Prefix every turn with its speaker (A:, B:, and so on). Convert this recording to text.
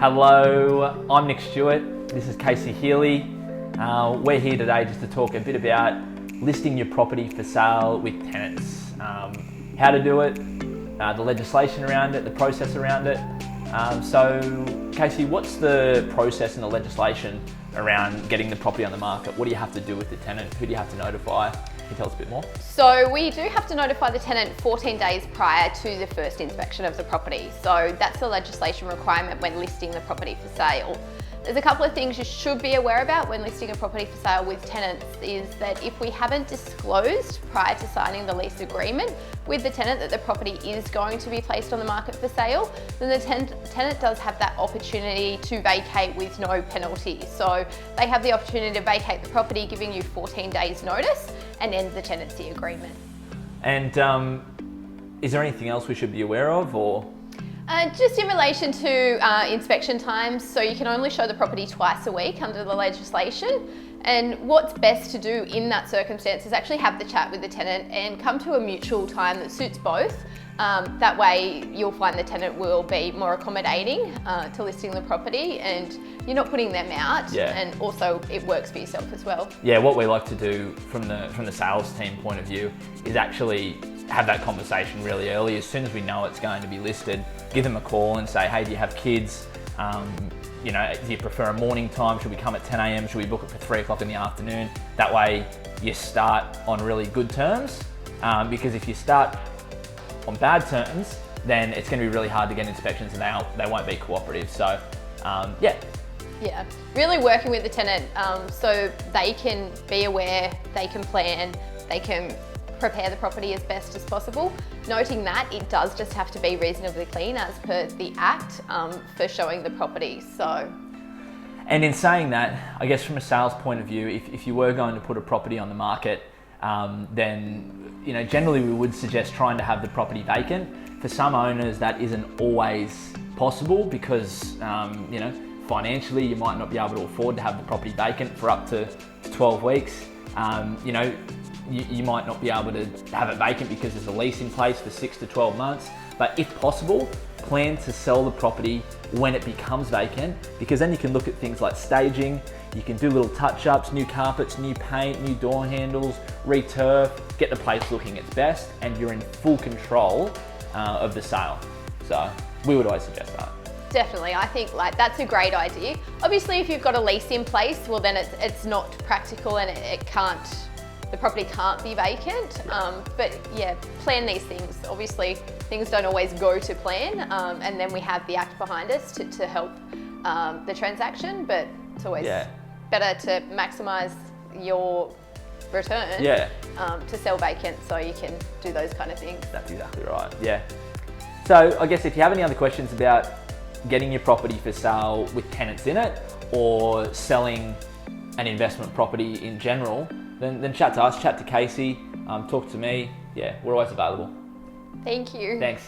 A: Hello, I'm Nick Stewart. This is Casey Healy. We're here today just to talk a bit about listing your property for sale with tenants. How to do it, the legislation around it, the process around it. So, Casey, what's the process and the legislation around getting the property on the market? What do you have to do with the tenant? Who do you have to notify? Can you tell us a bit more?
B: So we do have to notify the tenant 14 days prior to the first inspection of the property. So that's the legislation requirement when listing the property for sale. There's a couple of things you should be aware about when listing a property for sale with tenants is that if we haven't disclosed prior to signing the lease agreement with the tenant that the property is going to be placed on the market for sale, then the tenant does have that opportunity to vacate with no penalty. So they have the opportunity to vacate the property, giving you 14 days notice and end the tenancy agreement.
A: And is there anything else we should be aware of, or?
B: Just in relation to inspection times, so you can only show the property twice a week under the legislation. And what's best to do in that circumstance is actually have the chat with the tenant and come to a mutual time that suits both. That way you'll find the tenant will be more accommodating to listing the property and you're not putting them out.
A: Yeah.
B: And also it works for yourself as well.
A: Yeah, what we like to do from the sales team point of view is actually have that conversation really early. As soon as we know it's going to be listed, give them a call and say, hey, do you have kids? Do you prefer a morning time? Should we come at 10 a.m? Should we book it for 3 o'clock in the afternoon? That way you start on really good terms, because if you start on bad terms, then it's going to be really hard to get inspections and they won't be cooperative. So, yeah.
B: Yeah, really working with the tenant so they can be aware, they can plan, they can prepare the property as best as possible. Noting that it does just have to be reasonably clean as per the Act for showing the property. So,
A: and in saying that, I guess from a sales point of view, if you were going to put a property on the market, then generally we would suggest trying to have the property vacant. For some owners, that isn't always possible because financially you might not be able to afford to have the property vacant for up to 12 weeks. You might not be able to have it vacant because there's a lease in place for 6 to 12 months. But if possible, plan to sell the property when it becomes vacant, because then you can look at things like staging, you can do little touch-ups, new carpets, new paint, new door handles, re-turf, get the place looking its best, and you're in full control of the sale. So we would always suggest that.
B: Definitely, I think that's a great idea. Obviously, if you've got a lease in place, well then it's not practical and the property can't be vacant. But yeah, plan these things. Obviously, things don't always go to plan, and then we have the Act behind us to help the transaction. But it's always better to maximise your return to sell vacant, so you can do those kind of things.
A: That's exactly right. Yeah. So I guess if you have any other questions about getting your property for sale with tenants in it, or selling an investment property in general, then chat to us, chat to Casey, talk to me. Yeah, we're always available.
B: Thank you.
A: Thanks.